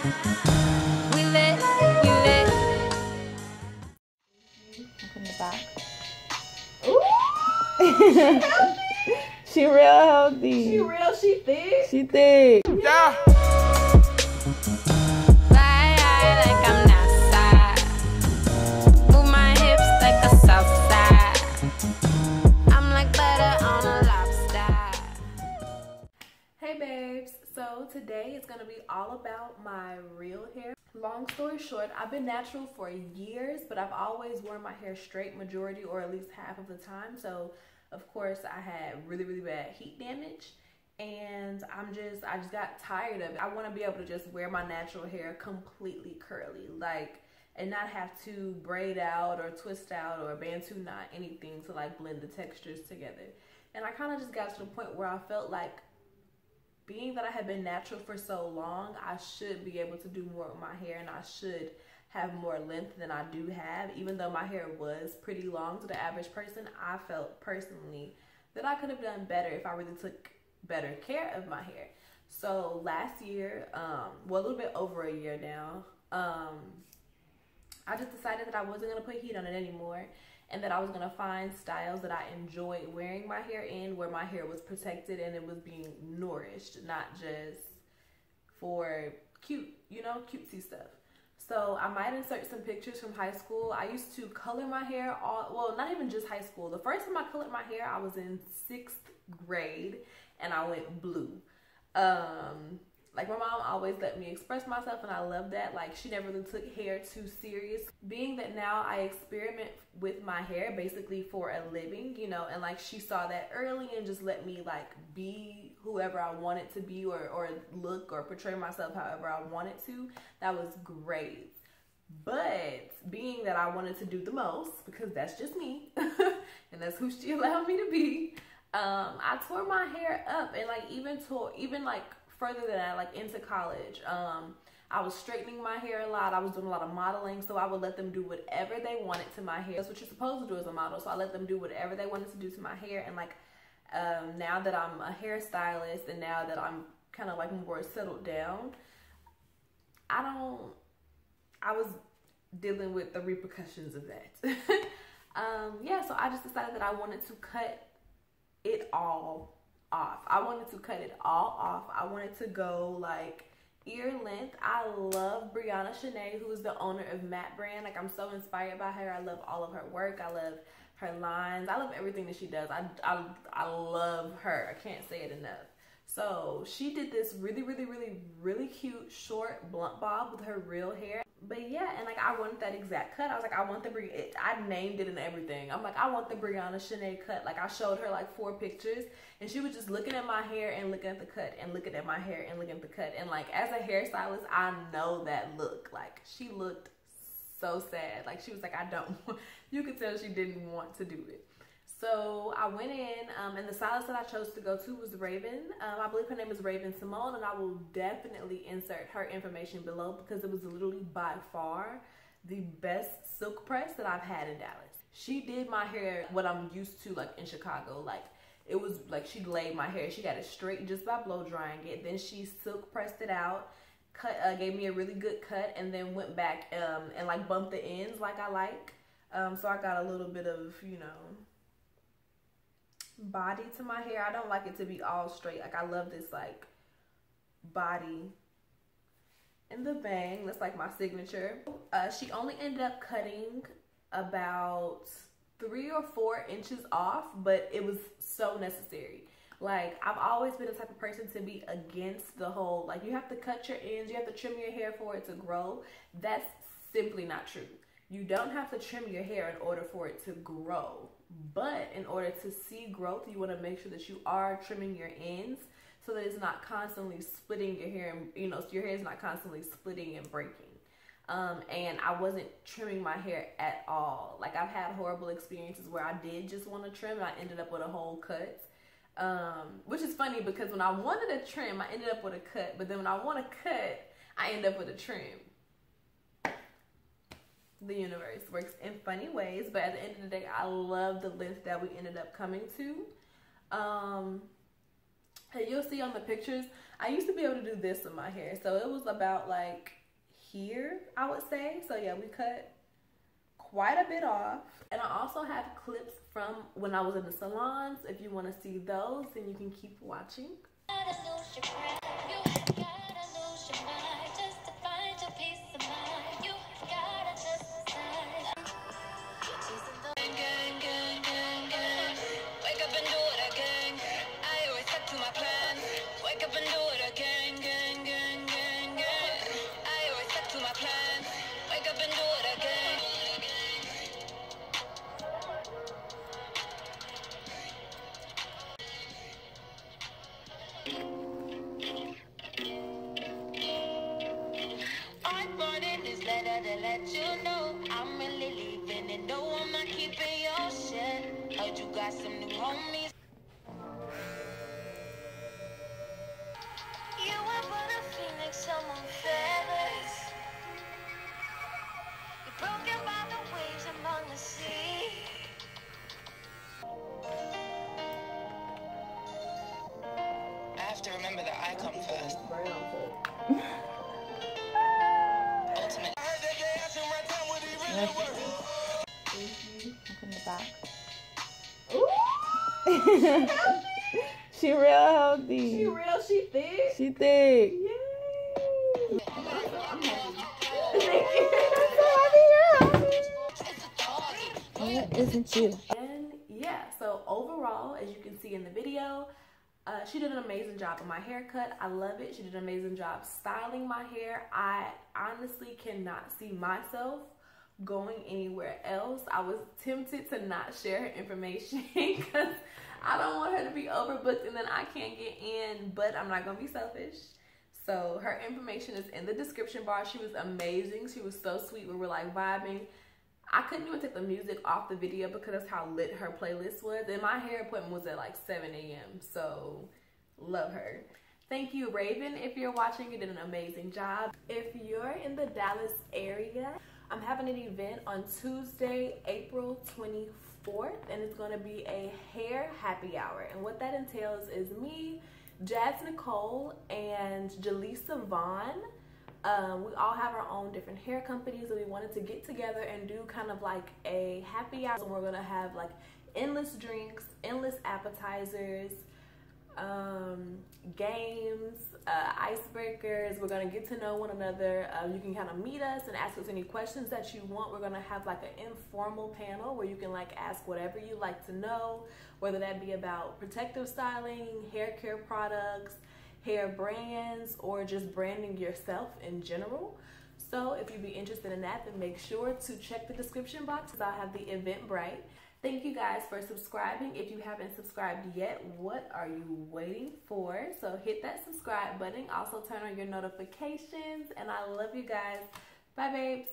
We lit, we lit. Open the back. Ooh, she healthy. She real healthy. She real, she thick. She thick. Fly high like I'm NASA. Move my hips like a south side. I'm like butter on a lobster. Hey babes, so today is gonna be all about my real hair. Long story short, I've been natural for years, but I've always worn my hair straight majority or at least half of the time. So of course I had really bad heat damage, and I just got tired of it. I want to be able to just wear my natural hair completely curly, like, and not have to braid out or twist out or bantu knot anything to like blend the textures together. And I kind of just got to the point where I felt like, being that I had been natural for so long, I should be able to do more with my hair, and I should have more length than I do have. Even though my hair was pretty long to the average person, I felt personally that I could have done better if I really took better care of my hair. So last year, well, a little bit over a year now, I just decided that I wasn't going to put heat on it anymore, and that I was going to find styles that I enjoyed wearing my hair in, where my hair was protected and it was being nourished, not just for cute, you know, cutesy stuff. So I might insert some pictures from high school. I used to color my hair well, not even just high school. The first time I colored my hair, I was in 6th grade, and I went blue. Like, my mom always let me express myself, and I love that. Like, she never really took hair too serious. Being that now I experiment with my hair basically for a living, you know, and like, she saw that early and just let me like be whoever I wanted to be, or look or portray myself however I wanted to. That was great. But being that I wanted to do the most, because that's just me, and that's who she allowed me to be, I tore my hair up, and like even like further than that, like into college, I was straightening my hair a lot. I was doing a lot of modeling, so I would let them do whatever they wanted to my hair. That's what you're supposed to do as a model. So I let them do whatever they wanted to do to my hair. And like, now that I'm a hairstylist, and now that I'm kind of like more settled down, I was dealing with the repercussions of that. Yeah, so I just decided that I wanted to cut it all off. I wanted to cut it all off. I wanted to go like ear length. I love Brianna Shanae, who is the owner of Matte Brand. Like, I'm so inspired by her. I love all of her work. I love her lines. I love everything that she does. I love her. I can't say it enough. So she did this really cute short blunt bob with her real hair. But yeah, and like, I wanted that exact cut. I was like, I want the I named it and everything. I'm like, I want the Brianna Shanae cut. Like, I showed her like 4 pictures, and she was just looking at my hair and looking at the cut and looking at my hair and looking at the cut. And like, as a hairstylist, I know that look. Like, she looked so sad. Like, she was like, I don't want, you could tell she didn't want to do it. So I went in, and the stylist that I chose to go to was Raven. I believe her name is Raven Simone, and I will definitely insert her information below, because it was literally by far the best silk press that I've had in Dallas. She did my hair what I'm used to, like, in Chicago. Like, it was like she laid my hair. She got it straight just by blow drying it. Then she silk pressed it out, gave me a really good cut, and then went back and like bumped the ends like I like. So I got a little bit of, you know, body to my hair. I don't like it to be all straight. Like, I love this like body and the bang. That's like my signature. She only ended up cutting about 3 or 4 inches off, but it was so necessary. Like, I've always been the type of person to be against the whole, like, you have to cut your ends, you have to trim your hair for it to grow. That's simply not true. You don't have to trim your hair in order for it to grow. But in order to see growth, you want to make sure that you are trimming your ends, so that it's not constantly splitting your hair, and, you know, so your hair is not constantly splitting and breaking. And I wasn't trimming my hair at all. Like, I've had horrible experiences where I did just want to trim, and I ended up with a whole cut. Which is funny, because when I wanted a trim, I ended up with a cut. But then when I want a cut, I end up with a trim. The universe works in funny ways, but at the end of the day, I love the length that we ended up coming to. And you'll see on the pictures, I used to be able to do this with my hair. So it was about like here, I would say. So yeah, we cut quite a bit off. And I also have clips from when I was in the salons. If you want to see those, then you can keep watching. To let you know I'm really leaving and no, I'm not keeping your shit. Heard you got some new homies. You were born a phoenix among feathers. You're broken by the waves among the sea. I have to remember that I come first. Ultimate. Look in the back. Ooh. She real healthy. She real, she thick. She thick. Yay. I'm happy. What isn't you? And yeah, so overall, as you can see in the video, she did an amazing job on my haircut. I love it. She did an amazing job styling my hair. I honestly cannot see myself going anywhere else. I was tempted to not share her information because I don't want her to be overbooked and then I can't get in, but I'm not gonna be selfish. So her information is in the description bar. She was amazing. She was so sweet. We were like vibing. I couldn't even take the music off the video because that's how lit her playlist was. And my hair appointment was at like 7 a.m. So love her. Thank you, Raven. If you're watching, you did an amazing job. If you're in the Dallas area, I'm having an event on Tuesday, April 24th, and it's going to be a hair happy hour. And what that entails is me, Jazz Nicole, and Jaleesa Vaughn. We all have our own different hair companies, and we wanted to get together and do kind of like a happy hour. So we're going to have like endless drinks, endless appetizers, games, icebreakers. We're gonna get to know one another. You can kind of meet us and ask us any questions that you want. We're gonna have like an informal panel where you can like ask whatever you like to know, whether that be about protective styling, hair care products, hair brands, or just branding yourself in general. So if you'd be interested in that, then make sure to check the description box because I'll have the Eventbrite. Thank you guys for subscribing. If you haven't subscribed yet, what are you waiting for? So hit that subscribe button. Also turn on your notifications. And I love you guys. Bye, babes.